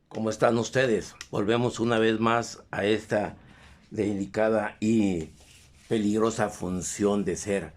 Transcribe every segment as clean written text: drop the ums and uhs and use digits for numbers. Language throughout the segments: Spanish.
¿Cómo están ustedes? Volvemos una vez más a esta delicada y peligrosa función de ser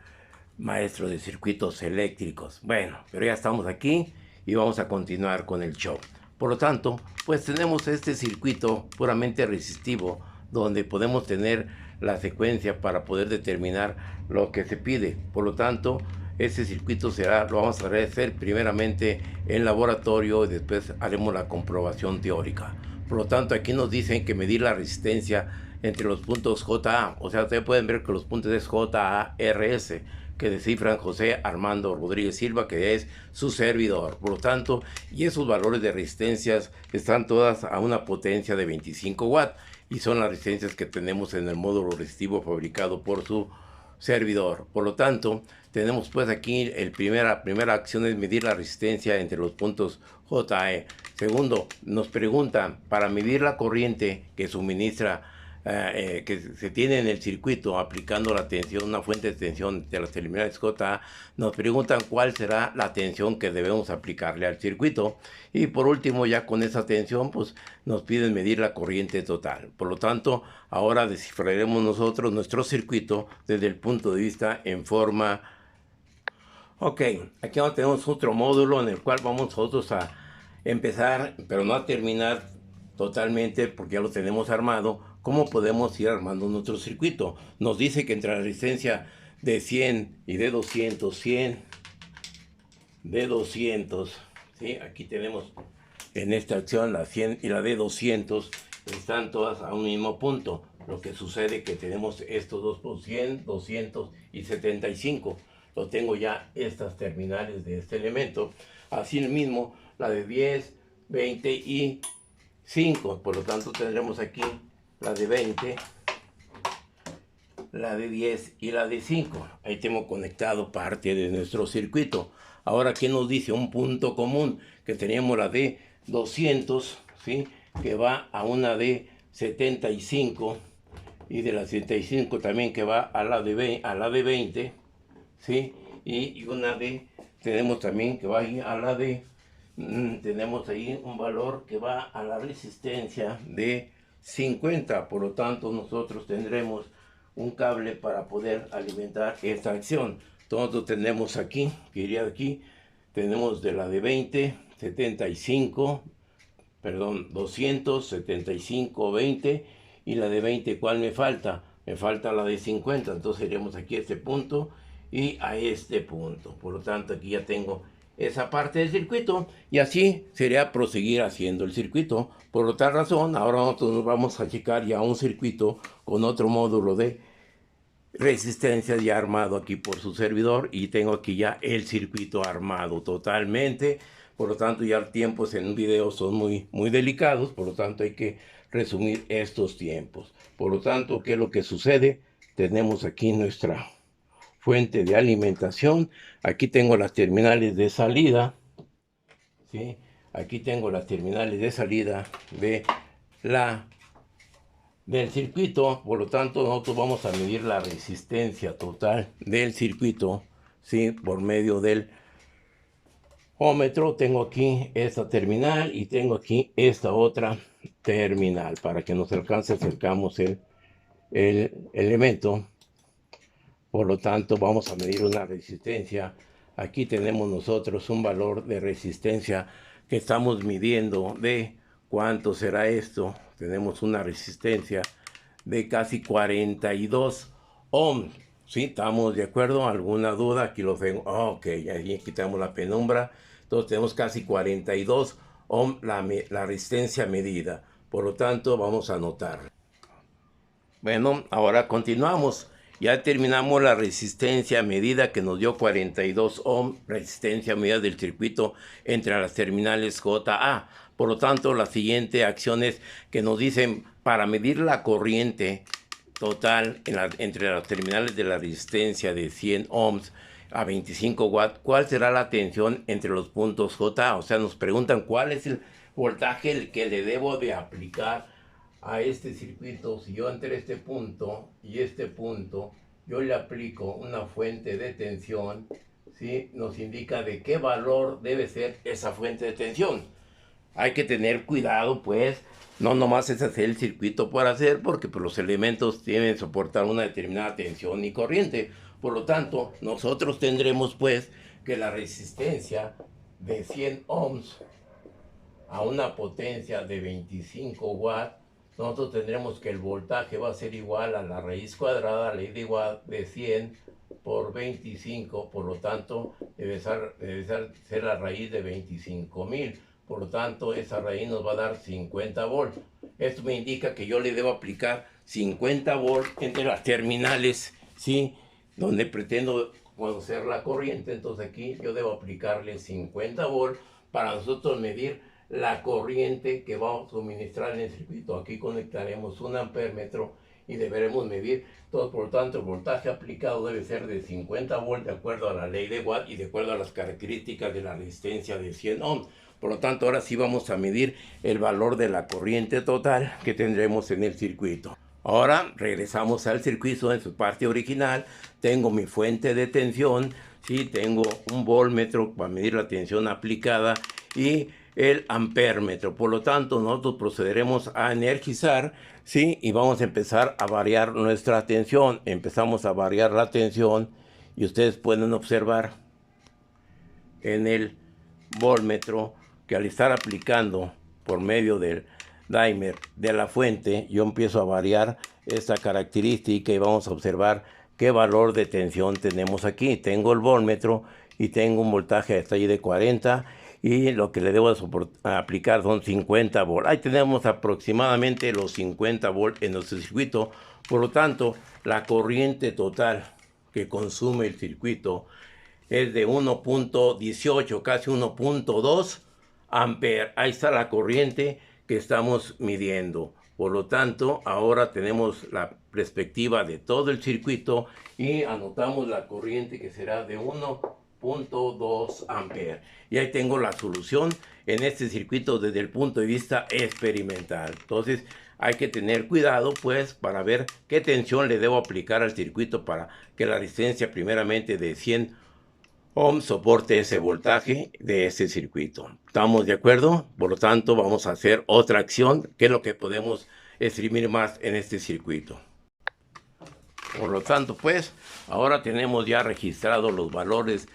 maestro de circuitos eléctricos. Bueno, pero ya estamos aquí y vamos a continuar con el show. Por lo tanto, pues tenemos este circuito puramente resistivo donde podemos tener la secuencia para poder determinar lo que se pide. Por lo tanto, este circuito lo vamos a hacer primeramente en laboratorio y después haremos la comprobación teórica. Por lo tanto, aquí nos dicen que medir la resistencia entre los puntos JA, o sea, ustedes pueden ver que los puntos es JARS, que descifran José Armando Rodríguez Silva, que es su servidor. Por lo tanto, y esos valores de resistencias están todas a una potencia de 25 watts, y son las resistencias que tenemos en el módulo resistivo fabricado por su servidor. Por lo tanto, tenemos pues aquí la primera acción es medir la resistencia entre los puntos JE. Segundo, nos preguntan para medir la corriente que suministra que se tiene en el circuito aplicando la tensión, una fuente de tensión de las terminales JA, nos preguntan cuál será la tensión que debemos aplicarle al circuito. Y por último, ya con esa tensión, pues nos piden medir la corriente total. Por lo tanto, ahora descifraremos nosotros nuestro circuito desde el punto de vista en forma. Ok, aquí ahora tenemos otro módulo en el cual vamos nosotros a empezar, pero no a terminar totalmente porque ya lo tenemos armado. ¿Cómo podemos ir armando nuestro circuito? Nos dice que entre la resistencia de 100 y de 200, 100, de 200, ¿sí? Aquí tenemos en esta acción la 100 y la de 200 están todas a un mismo punto. Lo que sucede es que tenemos estos dos por 100, 200 y 75. Lo tengo ya estas terminales de este elemento. Así mismo la de 10, 20 y 5. Por lo tanto tendremos aquí la de 20, la de 10 y la de 5. Ahí tengo conectado parte de nuestro circuito. Ahora, ¿qué nos dice? Un punto común, que teníamos la de 200, ¿sí? Que va a una de 75, y de la 75 también que va a la de 20, ¿sí? Y una de, tenemos también que va ahí a la de, tenemos ahí un valor que va a la resistencia de 50. Por lo tanto, nosotros tendremos un cable para poder alimentar esta acción. Entonces tenemos aquí, que iría aquí, tenemos de la de 20, 75, perdón, 200, 75, 20, y la de 20, ¿cuál me falta? Me falta la de 50, entonces iremos aquí a este punto y a este punto. Por lo tanto, aquí ya tengo esa parte del circuito y así sería proseguir haciendo el circuito. Por otra razón, ahora nosotros nos vamos a checar ya un circuito con otro módulo de resistencia ya armado aquí por su servidor, y tengo aquí ya el circuito armado totalmente. Por lo tanto, ya los tiempos en un video son muy delicados, por lo tanto hay que resumir estos tiempos. Por lo tanto, ¿qué es lo que sucede? Tenemos aquí nuestra fuente de alimentación. Aquí tengo las terminales de salida, ¿sí? Aquí tengo las terminales de salida del circuito. Por lo tanto, nosotros vamos a medir la resistencia total del circuito, ¿sí? Por medio del ohmmetro. Tengo aquí esta terminal y tengo aquí esta otra terminal para que nos alcance, acercamos el elemento. Por lo tanto, vamos a medir una resistencia. Aquí tenemos nosotros un valor de resistencia que estamos midiendo de cuánto será esto. Tenemos una resistencia de casi 42 ohms. ¿Sí? ¿Estamos de acuerdo? ¿Alguna duda? Aquí lo tengo. Ok, ahí quitamos la penumbra. Entonces tenemos casi 42 ohms la resistencia medida. Por lo tanto, vamos a anotar. Bueno, ahora continuamos. Ya terminamos la resistencia medida que nos dio 42 ohm, resistencia medida del circuito entre las terminales JA. Por lo tanto, la siguiente acción es que nos dicen para medir la corriente total entre las terminales de la resistencia de 100 ohms a 25 watts, ¿cuál será la tensión entre los puntos JA? O sea, nos preguntan cuál es el voltaje el que le debo de aplicar a este circuito. Si yo entre este punto y este punto, yo le aplico una fuente de tensión, ¿sí? Nos indica de qué valor debe ser esa fuente de tensión. hay que tener cuidado, pues, no nomás es hacer el circuito por hacer, porque pues, los elementos tienen que soportar una determinada tensión y corriente. Por lo tanto, nosotros tendremos, pues, que la resistencia de 100 ohms a una potencia de 25 watts, nosotros tendremos que el voltaje va a ser igual a la raíz cuadrada, ley de Watt, de 100 por 25, por lo tanto debe ser la raíz de 25.000, por lo tanto esa raíz nos va a dar 50 volts. Esto me indica que yo le debo aplicar 50 volts entre las terminales, ¿sí? Donde pretendo conocer la corriente, entonces aquí yo debo aplicarle 50 volts para nosotros medir la corriente que va a suministrar en el circuito. Aquí conectaremos un amperímetro y deberemos medir todo. Por lo tanto, el voltaje aplicado debe ser de 50 volts de acuerdo a la ley de Watt y de acuerdo a las características de la resistencia de 100 ohms. Por lo tanto, ahora sí vamos a medir el valor de la corriente total que tendremos en el circuito. Ahora regresamos al circuito en su parte original. Tengo mi fuente de tensión, ¿sí? Tengo un voltmetro para medir la tensión aplicada y el ampérmetro. Por lo tanto, nosotros procederemos a energizar, ¿sí? Y vamos a empezar a variar nuestra tensión. Empezamos a variar la tensión y ustedes pueden observar en el voltmetro que al estar aplicando por medio del dimer de la fuente, yo empiezo a variar esta característica y vamos a observar qué valor de tensión tenemos aquí. Tengo el voltmetro y tengo un voltaje hasta ahí de 40 y lo que le debo aplicar son 50 volts. Ahí tenemos aproximadamente los 50 volts en nuestro circuito. Por lo tanto, la corriente total que consume el circuito es de 1.18, casi 1.2 amperes. Ahí está la corriente que estamos midiendo. Por lo tanto, ahora tenemos la perspectiva de todo el circuito y anotamos la corriente que será de 1.2 amperes. Y ahí tengo la solución en este circuito desde el punto de vista experimental. Entonces, hay que tener cuidado, pues, para ver qué tensión le debo aplicar al circuito para que la resistencia primeramente de 100 ohms soporte ese voltaje de ese circuito. ¿Estamos de acuerdo? Por lo tanto, vamos a hacer otra acción, que es lo que podemos exprimir más en este circuito. Por lo tanto, pues, ahora tenemos ya registrados los valores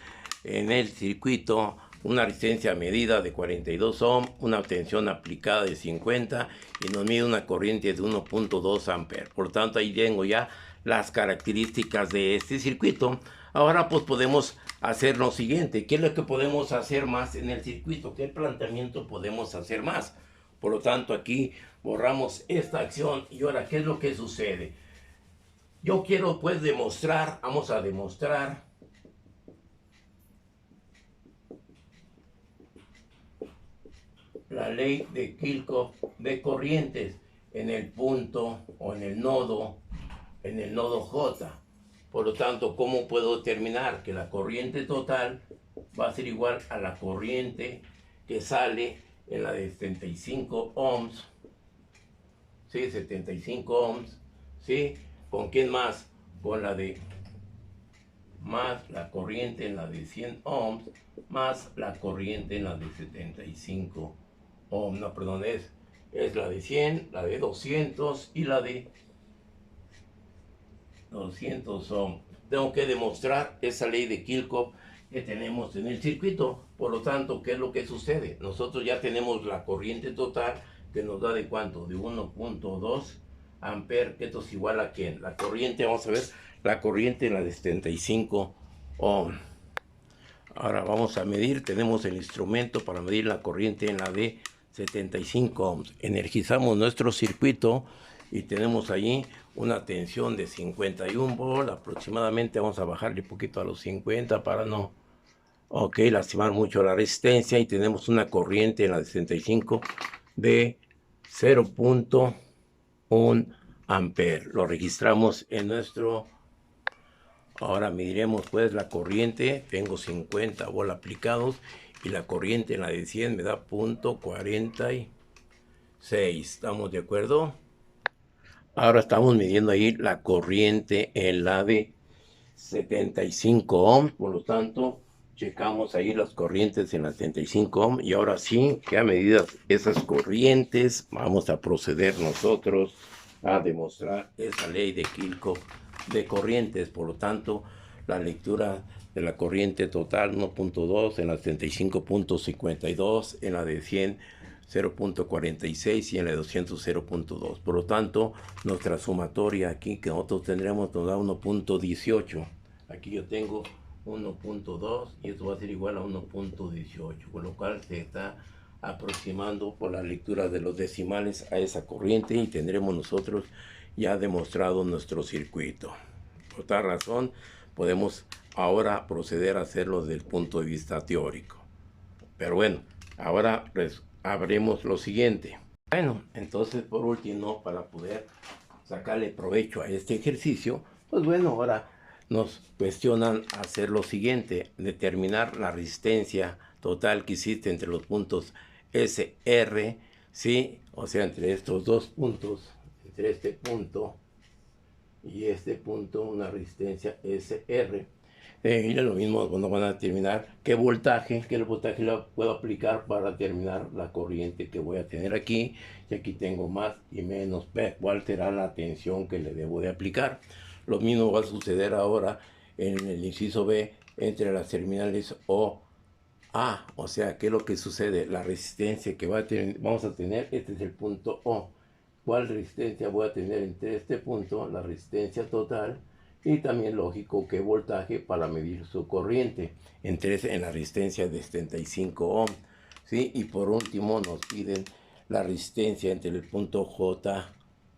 en el circuito, una resistencia medida de 42 ohms, una tensión aplicada de 50 y nos mide una corriente de 1.2 amperes. Por lo tanto, ahí tengo ya las características de este circuito. Ahora pues podemos hacer lo siguiente. ¿Qué es lo que podemos hacer más en el circuito? ¿Qué planteamiento podemos hacer más? Por lo tanto, aquí borramos esta acción y ahora, ¿qué es lo que sucede? Yo quiero pues demostrar, vamos a demostrar la ley de Kirchhoff de corrientes en el punto o en el nodo J. Por lo tanto, ¿cómo puedo determinar que la corriente total va a ser igual a la corriente que sale en la de 75 ohms? ¿Sí? 75 ohms. ¿Sí? ¿Con quién más? Con la de más la corriente en la de 100 ohms más la corriente en la de 75 ohms. No, perdón, es la de 100, la de 200 y la de 200 ohms. Tengo que demostrar esa ley de Kirchhoff que tenemos en el circuito. Por lo tanto, ¿qué es lo que sucede? Nosotros ya tenemos la corriente total que nos da de cuánto, de 1.2 amperes, que esto es igual a quién. La corriente, vamos a ver, la corriente en la de 75 ohms. Ahora vamos a medir, tenemos el instrumento para medir la corriente en la de 75 ohms. Energizamos nuestro circuito y tenemos allí una tensión de 51 volts aproximadamente. Vamos a bajarle un poquito a los 50 para no lastimar mucho la resistencia, y tenemos una corriente en la de 65 de 0.1 amperes. Lo registramos en nuestro. Ahora mediremos pues la corriente. Tengo 50 volts aplicados y la corriente en la de 100 me da 0.46. ¿Estamos de acuerdo? Ahora estamos midiendo ahí la corriente en la de 75 ohms. Por lo tanto, checamos ahí las corrientes en las 75 ohm y ahora sí, ya medidas esas corrientes, vamos a proceder nosotros a demostrar esa ley de Kirchhoff de corrientes. Por lo tanto, la lectura de la corriente total 1.2 en la 75.52, en la de 100 0.46 y en la de 200 0.2. Por lo tanto, nuestra sumatoria aquí que nosotros tendremos nos da 1.18. Aquí yo tengo 1.2 y esto va a ser igual a 1.18, con lo cual se está aproximando por la lectura de los decimales a esa corriente y tendremos nosotros ya demostrado nuestro circuito. Por tal razón, podemos ahora proceder a hacerlo desde el punto de vista teórico. Pero bueno, ahora haremos lo siguiente. Bueno, entonces por último, para poder sacarle provecho a este ejercicio, pues bueno, ahora nos cuestionan hacer lo siguiente: determinar la resistencia total que existe entre los puntos SR, ¿sí? O sea, entre estos dos puntos, entre este punto y este punto, una resistencia SR. Y lo mismo cuando van a determinar qué voltaje lo puedo aplicar para determinar la corriente que voy a tener aquí. Y aquí tengo más y menos P. ¿Cuál será la tensión que le debo de aplicar? Lo mismo va a suceder ahora en el inciso B entre las terminales O, A. O sea, ¿qué es lo que sucede? La resistencia que vamos a tener, este es el punto O. ¿Cuál resistencia voy a tener entre este punto? La resistencia total. Y también lógico qué voltaje para medir su corriente en la resistencia de 75 ohm, ¿sí? Y por último nos piden la resistencia entre el punto J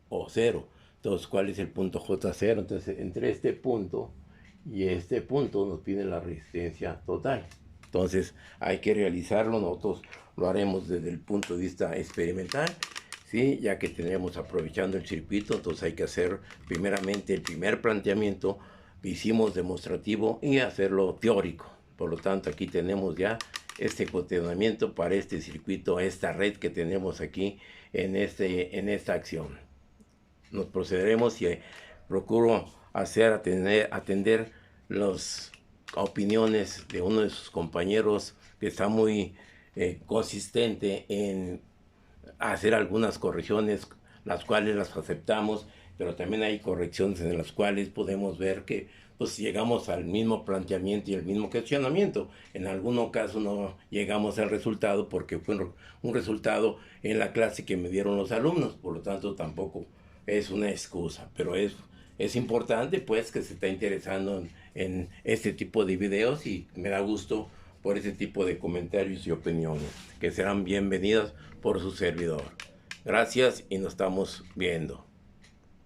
o 0. Entonces, ¿cuál es el punto J0? Entonces, entre este punto y este punto nos piden la resistencia total. Entonces, hay que realizarlo. Nosotros lo haremos desde el punto de vista experimental, ¿sí? Ya que tenemos aprovechando el circuito, entonces hay que hacer primeramente el primer planteamiento, hicimos demostrativo, y hacerlo teórico. Por lo tanto, aquí tenemos ya este cuestionamiento para este circuito, esta red que tenemos aquí en esta acción. Nos procederemos y procuro atender las opiniones de uno de sus compañeros que está muy consistente en hacer algunas correcciones, las cuales las aceptamos, pero también hay correcciones en las cuales podemos ver que pues llegamos al mismo planteamiento y el mismo cuestionamiento. En algunos casos no llegamos al resultado porque fue un resultado en la clase que me dieron los alumnos, por lo tanto tampoco es una excusa, pero es importante pues que se está interesando en este tipo de videos, y me da gusto por ese tipo de comentarios y opiniones que serán bienvenidas por su servidor. Gracias y nos estamos viendo.